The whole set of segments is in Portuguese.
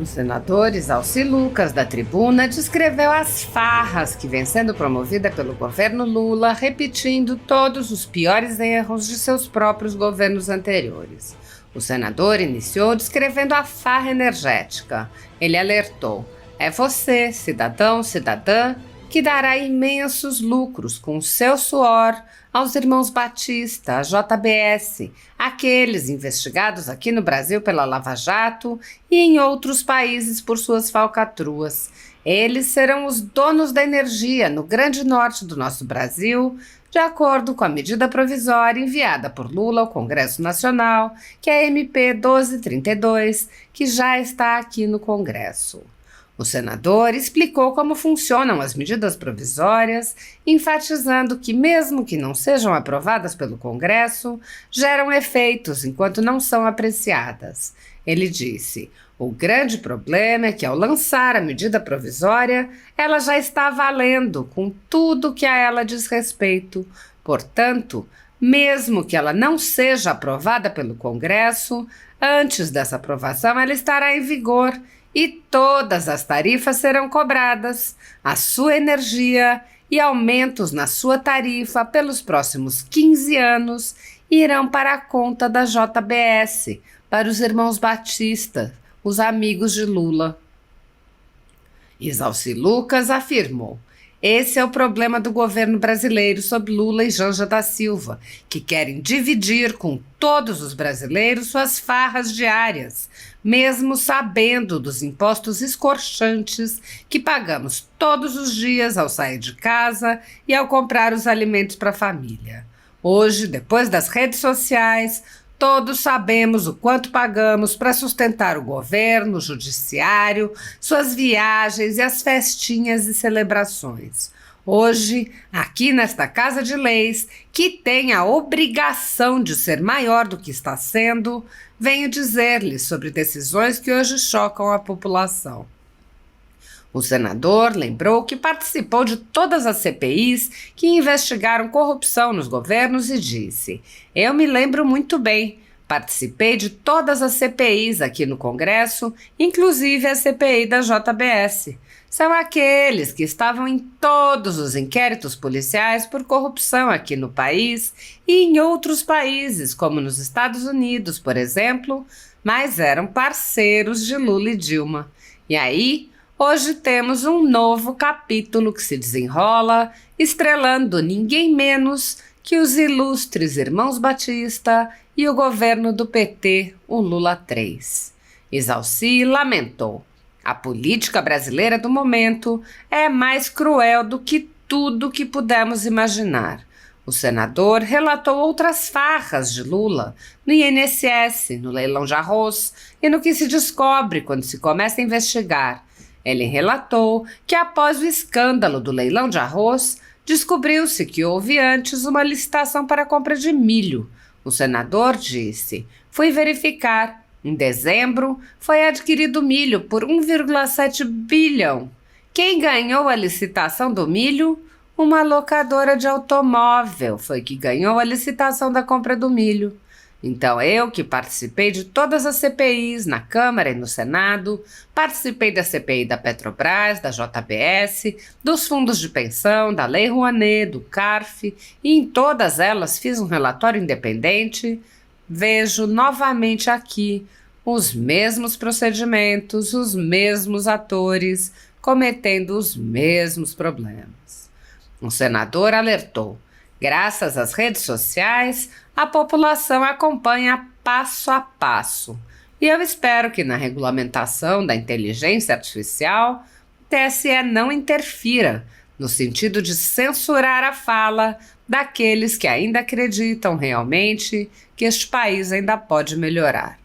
O senador Isalci Lucas, da Tribuna, descreveu as farras que vem sendo promovida pelo governo Lula, repetindo todos os piores erros de seus próprios governos anteriores. O senador iniciou descrevendo a farra energética. Ele alertou: é você, cidadão, cidadã, que dará imensos lucros com o seu suor aos irmãos Batista, a JBS, aqueles investigados aqui no Brasil pela Lava Jato e em outros países por suas falcatruas. Eles serão os donos da energia no grande norte do nosso Brasil, de acordo com a medida provisória enviada por Lula ao Congresso Nacional, que é a MP 1232, que já está aqui no Congresso. O senador explicou como funcionam as medidas provisórias, enfatizando que, mesmo que não sejam aprovadas pelo Congresso, geram efeitos enquanto não são apreciadas. Ele disse: o grande problema é que, ao lançar a medida provisória, ela já está valendo com tudo que a ela diz respeito. Portanto, mesmo que ela não seja aprovada pelo Congresso, antes dessa aprovação ela estará em vigor e todas as tarifas serão cobradas, a sua energia e aumentos na sua tarifa pelos próximos 15 anos irão para a conta da JBS, para os irmãos Batista, os amigos de Lula. Isalci Lucas afirmou: esse é o problema do governo brasileiro sob Lula e Janja da Silva, que querem dividir com todos os brasileiros suas farras diárias, mesmo sabendo dos impostos escorchantes que pagamos todos os dias ao sair de casa e ao comprar os alimentos para a família. Hoje, depois das redes sociais, todos sabemos o quanto pagamos para sustentar o governo, o judiciário, suas viagens e as festinhas e celebrações. Hoje, aqui nesta Casa de Leis, que tem a obrigação de ser maior do que está sendo, venho dizer-lhes sobre decisões que hoje chocam a população. O senador lembrou que participou de todas as CPIs que investigaram corrupção nos governos e disse: eu me lembro muito bem, participei de todas as CPIs aqui no Congresso, inclusive a CPI da JBS. São aqueles que estavam em todos os inquéritos policiais por corrupção aqui no país e em outros países, como nos Estados Unidos, por exemplo, mas eram parceiros de Lula e Dilma. E aí, hoje temos um novo capítulo que se desenrola, estrelando ninguém menos que os ilustres irmãos Batista e o governo do PT, o Lula III. Isalci lamentou: a política brasileira do momento é mais cruel do que tudo que pudemos imaginar. O senador relatou outras farras de Lula no INSS, no leilão de arroz e no que se descobre quando se começa a investigar. Ele relatou que, após o escândalo do leilão de arroz, descobriu-se que houve antes uma licitação para a compra de milho. O senador disse: fui verificar. Em dezembro, foi adquirido milho por 1,7 bilhão. Quem ganhou a licitação do milho? Uma locadora de automóvel foi que ganhou a licitação da compra do milho. Então eu, que participei de todas as CPIs na Câmara e no Senado, participei da CPI da Petrobras, da JBS, dos fundos de pensão, da Lei Rouanet, do CARF, e em todas elas fiz um relatório independente, vejo novamente aqui os mesmos procedimentos, os mesmos atores, cometendo os mesmos problemas. Um senador alertou: graças às redes sociais, a população acompanha passo a passo. E eu espero que na regulamentação da inteligência artificial, o TSE não interfira, no sentido de censurar a fala daqueles que ainda acreditam realmente que este país ainda pode melhorar.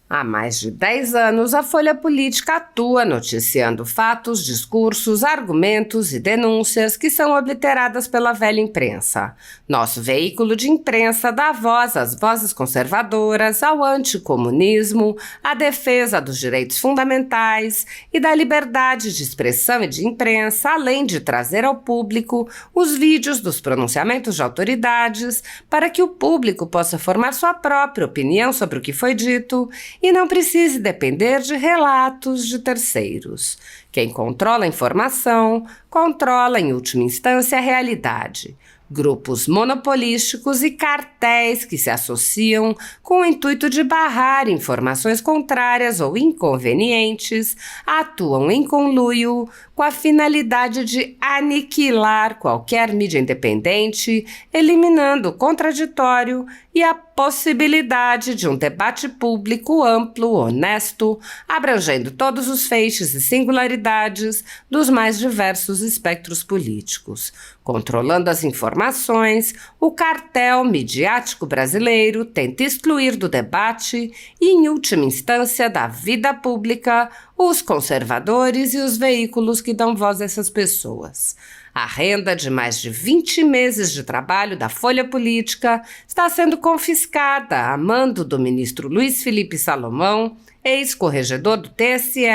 Há mais de 10 anos, a Folha Política atua noticiando fatos, discursos, argumentos e denúncias que são obliteradas pela velha imprensa. Nosso veículo de imprensa dá voz às vozes conservadoras, ao anticomunismo, à defesa dos direitos fundamentais e da liberdade de expressão e de imprensa, além de trazer ao público os vídeos dos pronunciamentos de autoridades para que o público possa formar sua própria opinião sobre o que foi dito e não precise depender de relatos de terceiros. Quem controla a informação, controla em última instância a realidade. Grupos monopolísticos e cartéis que se associam com o intuito de barrar informações contrárias ou inconvenientes atuam em conluio com a finalidade de aniquilar qualquer mídia independente, eliminando o contraditório e a possibilidade de um debate público amplo, honesto, abrangendo todos os feixes e singularidades dos mais diversos espectros políticos. Controlando as informações, o cartel midiático brasileiro tenta excluir do debate e, em última instância, da vida pública, os conservadores e os veículos que dão voz a essas pessoas. A renda de mais de 20 meses de trabalho da Folha Política está sendo confiscada a mando do ministro Luiz Felipe Salomão, ex-corregedor do TSE,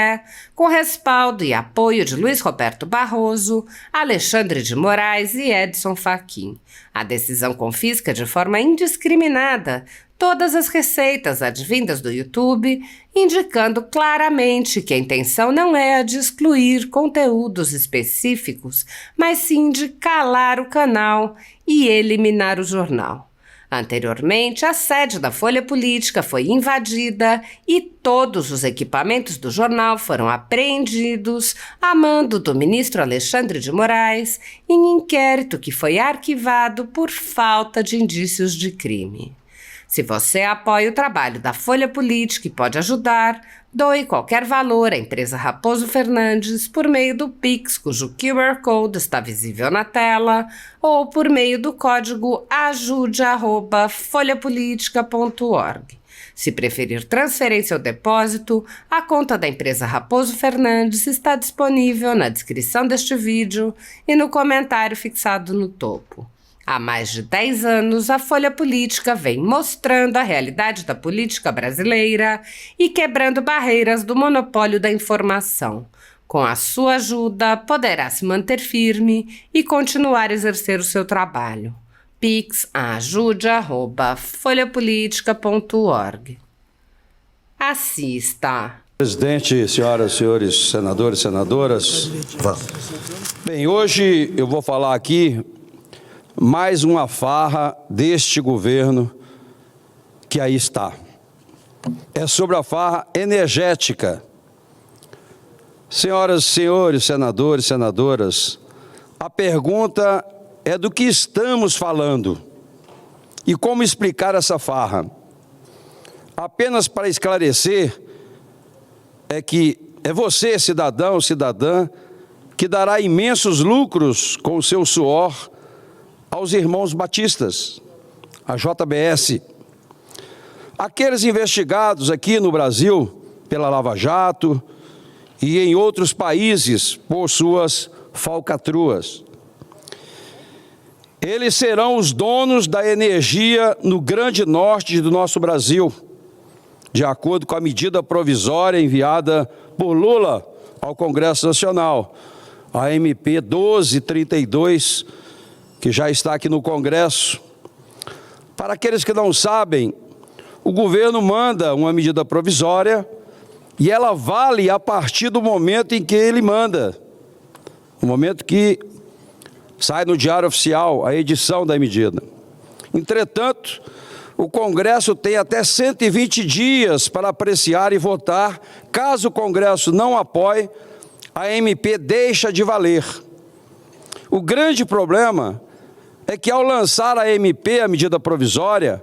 com respaldo e apoio de Luiz Roberto Barroso, Alexandre de Moraes e Edson Fachin. A decisão confisca de forma indiscriminada todas as receitas advindas do YouTube, indicando claramente que a intenção não é a de excluir conteúdos específicos, mas sim de calar o canal e eliminar o jornal. Anteriormente, a sede da Folha Política foi invadida e todos os equipamentos do jornal foram apreendidos a mando do ministro Alexandre de Moraes em inquérito que foi arquivado por falta de indícios de crime. Se você apoia o trabalho da Folha Política e pode ajudar, doe qualquer valor à empresa Raposo Fernandes por meio do Pix, cujo QR Code está visível na tela, ou por meio do código ajude@folhapolitica.org. Se preferir transferência ou depósito, a conta da empresa Raposo Fernandes está disponível na descrição deste vídeo e no comentário fixado no topo. Há mais de 10 anos, a Folha Política vem mostrando a realidade da política brasileira e quebrando barreiras do monopólio da informação. Com a sua ajuda, poderá se manter firme e continuar a exercer o seu trabalho. Pix ajude@folhapolitica.org. Assista. Presidente, senhoras e senhores senadores e senadoras. Bem, hoje eu vou falar aqui mais uma farra deste governo que aí está. É sobre a farra energética. Senhoras e senhores, senadores e senadoras, a pergunta é do que estamos falando e como explicar essa farra. Apenas para esclarecer, é que é você, cidadão, cidadã, que dará imensos lucros com o seu suor aos irmãos batistas, a JBS. Aqueles investigados aqui no Brasil pela Lava Jato e em outros países por suas falcatruas. Eles serão os donos da energia no grande norte do nosso Brasil, de acordo com a medida provisória enviada por Lula ao Congresso Nacional, a MP 1232, que já está aqui no Congresso. Para aqueles que não sabem, o governo manda uma medida provisória e ela vale a partir do momento em que ele manda, o momento que sai no Diário Oficial a edição da medida. Entretanto, o Congresso tem até 120 dias para apreciar e votar. Caso o Congresso não apoie, a MP deixa de valer. O grande problema é que ao lançar a MP, a medida provisória,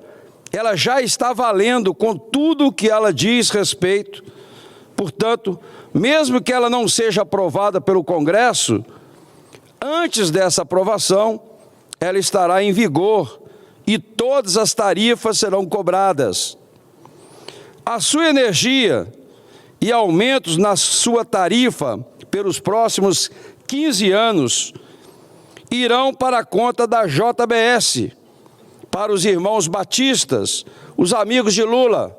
ela já está valendo com tudo o que ela diz respeito. Portanto, mesmo que ela não seja aprovada pelo Congresso, antes dessa aprovação, ela estará em vigor e todas as tarifas serão cobradas. A sua energia e aumentos na sua tarifa pelos próximos 15 anos irão para a conta da JBS, para os irmãos batistas, os amigos de Lula.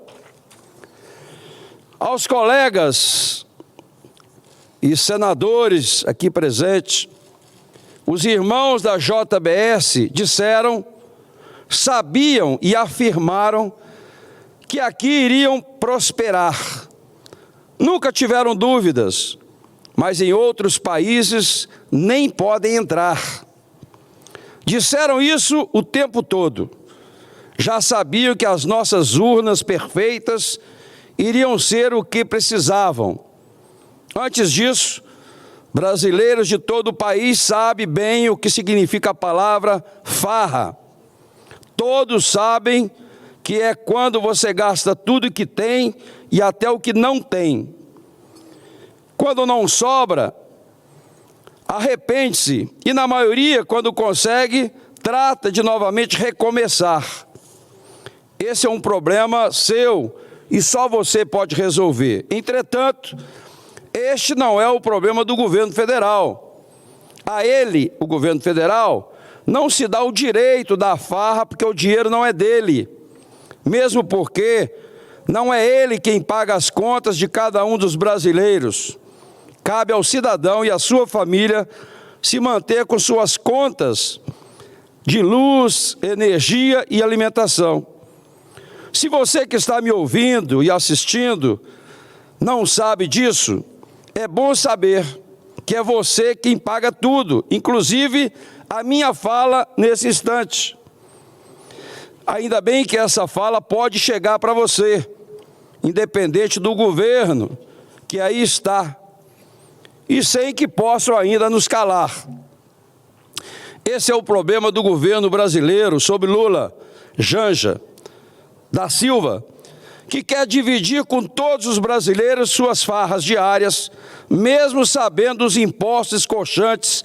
Aos colegas e senadores aqui presentes, os irmãos da JBS disseram, sabiam e afirmaram que aqui iriam prosperar. Nunca tiveram dúvidas, mas em outros países nem podem entrar. Disseram isso o tempo todo. Já sabiam que as nossas urnas perfeitas iriam ser o que precisavam. Antes disso, brasileiros de todo o país sabem bem o que significa a palavra farra. Todos sabem que é quando você gasta tudo que tem e até o que não tem. Quando não sobra, arrepende-se e, na maioria, quando consegue, trata de novamente recomeçar. Esse é um problema seu e só você pode resolver. Entretanto, este não é o problema do governo federal. A ele, o governo federal, não se dá o direito da farra porque o dinheiro não é dele. Mesmo porque não é ele quem paga as contas de cada um dos brasileiros. Cabe ao cidadão e à sua família se manter com suas contas de luz, energia e alimentação. Se você que está me ouvindo e assistindo não sabe disso, é bom saber que é você quem paga tudo, inclusive a minha fala nesse instante. Ainda bem que essa fala pode chegar para você, independente do governo que aí está, e sem que possam ainda nos calar. Esse é o problema do governo brasileiro sob Lula, Janja da Silva, que quer dividir com todos os brasileiros suas farras diárias, mesmo sabendo os impostos escochantes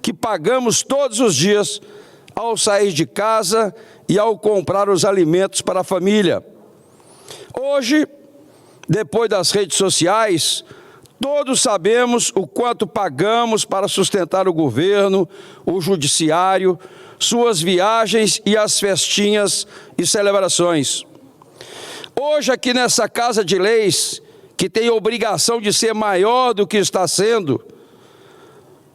que pagamos todos os dias ao sair de casa e ao comprar os alimentos para a família. Hoje, depois das redes sociais, todos sabemos o quanto pagamos para sustentar o governo, o judiciário, suas viagens e as festinhas e celebrações. Hoje, aqui nessa Casa de Leis, que tem obrigação de ser maior do que está sendo,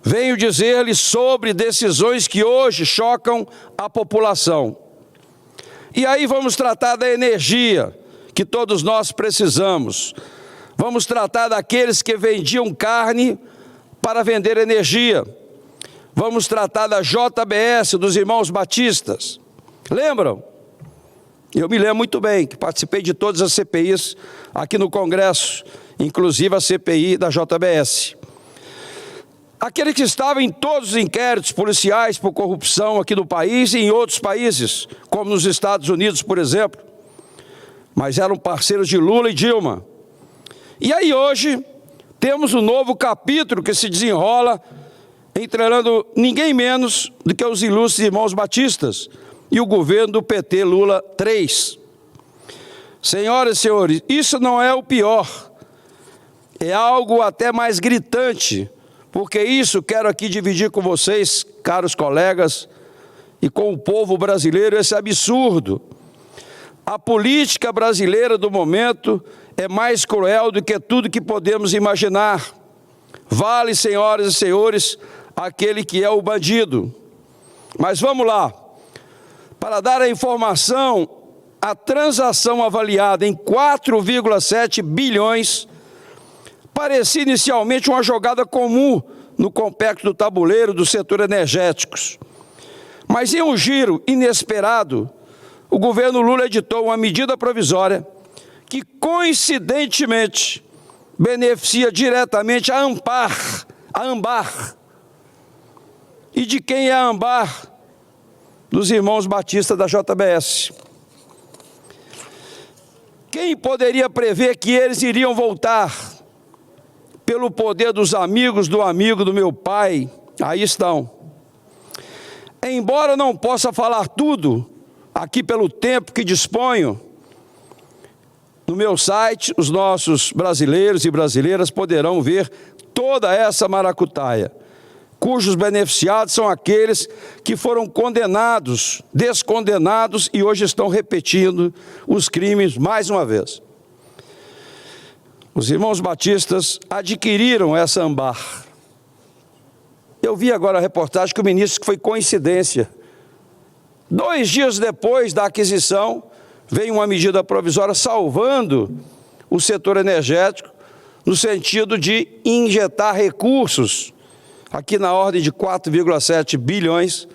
venho dizer-lhes sobre decisões que hoje chocam a população. E aí vamos tratar da energia que todos nós precisamos. Vamos tratar daqueles que vendiam carne para vender energia. Vamos tratar da JBS, dos irmãos batistas. Lembram? Eu me lembro muito bem que participei de todas as CPIs aqui no Congresso, inclusive a CPI da JBS. Aquele que estava em todos os inquéritos policiais por corrupção aqui no país e em outros países, como nos Estados Unidos, por exemplo, mas eram parceiros de Lula e Dilma. E aí hoje temos um novo capítulo que se desenrola, entrelando ninguém menos do que os ilustres irmãos batistas e o governo do PT Lula 3. Senhoras e senhores, isso não é o pior, é algo até mais gritante, porque isso quero aqui dividir com vocês, caros colegas, e com o povo brasileiro, esse absurdo. A política brasileira do momento é mais cruel do que tudo que podemos imaginar. Vale, senhoras e senhores, aquele que é o bandido. Mas vamos lá. Para dar a informação, a transação avaliada em 4,7 bilhões parecia inicialmente uma jogada comum no complexo do tabuleiro do setor energéticos. Mas em um giro inesperado, o governo Lula editou uma medida provisória que, coincidentemente, beneficia diretamente a Ambar. E de quem é a Ambar? Dos irmãos batistas da JBS. Quem poderia prever que eles iriam voltar? Pelo poder dos amigos do amigo do meu pai, aí estão. Embora não possa falar tudo, aqui pelo tempo que disponho, no meu site, os nossos brasileiros e brasileiras poderão ver toda essa maracutaia, cujos beneficiados são aqueles que foram condenados, descondenados e hoje estão repetindo os crimes mais uma vez. Os irmãos batistas adquiriram essa Ambar. Eu vi agora a reportagem que o ministro, que foi coincidência, 2 dias depois da aquisição, vem uma medida provisória salvando o setor energético, no sentido de injetar recursos, aqui na ordem de 4,7 bilhões,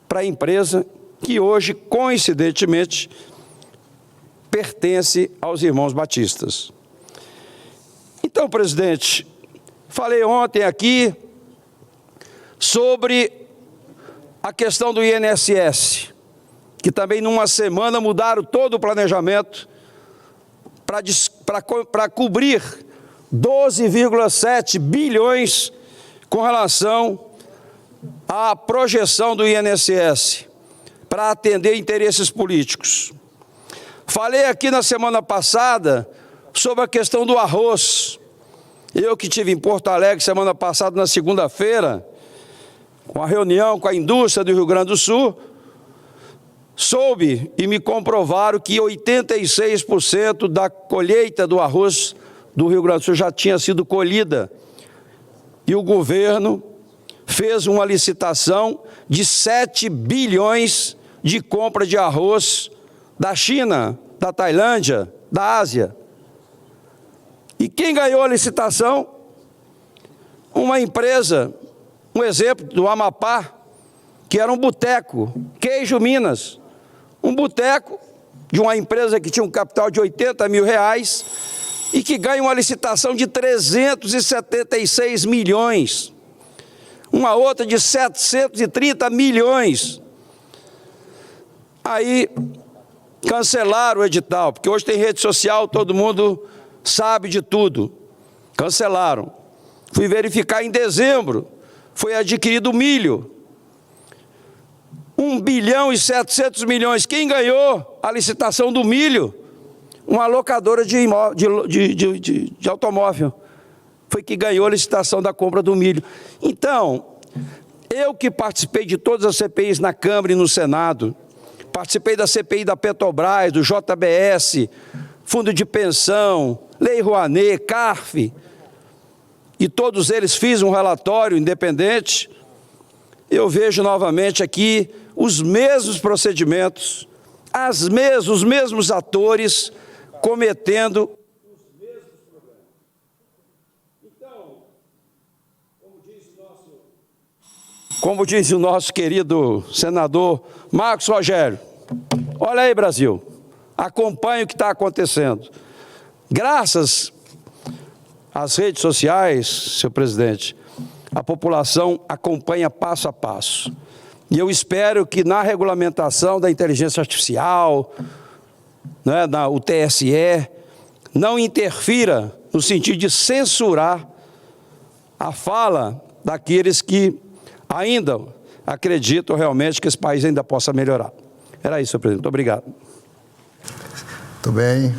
para a empresa que hoje, coincidentemente, pertence aos irmãos batistas. Então, presidente, falei ontem aqui sobre a questão do INSS, que também numa semana mudaram todo o planejamento para cobrir 12,7 bilhões com relação à projeção do INSS, para atender interesses políticos. Falei aqui na semana passada sobre a questão do arroz. Eu que estive em Porto Alegre semana passada, na segunda-feira, com a reunião com a indústria do Rio Grande do Sul, soube e me comprovaram que 86% da colheita do arroz do Rio Grande do Sul já tinha sido colhida. E o governo fez uma licitação de 7 bilhões de compra de arroz da China, da Tailândia, da Ásia. E quem ganhou a licitação? Uma empresa, um exemplo do Amapá, que era um boteco, Queijo Minas. Um boteco de uma empresa que tinha um capital de 80 mil reais e que ganha uma licitação de 376 milhões. Uma outra de 730 milhões. Aí cancelaram o edital, porque hoje tem rede social, todo mundo sabe de tudo. Cancelaram. Fui verificar em dezembro, foi adquirido milho. 1 bilhão e 700 milhões. Quem ganhou a licitação do milho? Uma locadora de automóvel. Foi que ganhou a licitação da compra do milho. Então, eu que participei de todas as CPIs na Câmara e no Senado, participei da CPI da Petrobras, do JBS, Fundo de Pensão, Lei Rouanet, CARF, e todos eles fiz um relatório independente. Eu vejo novamente aqui os mesmos procedimentos, os mesmos atores cometendo os mesmos problemas. Então, como diz o nosso querido senador Marcos Rogério, olha aí, Brasil, acompanhe o que está acontecendo. Graças às redes sociais, senhor presidente, a população acompanha passo a passo. E eu espero que na regulamentação da inteligência artificial, né, o TSE, não interfira no sentido de censurar a fala daqueles que ainda acreditam realmente que esse país ainda possa melhorar. Era isso, senhor presidente. Muito obrigado. Muito bem.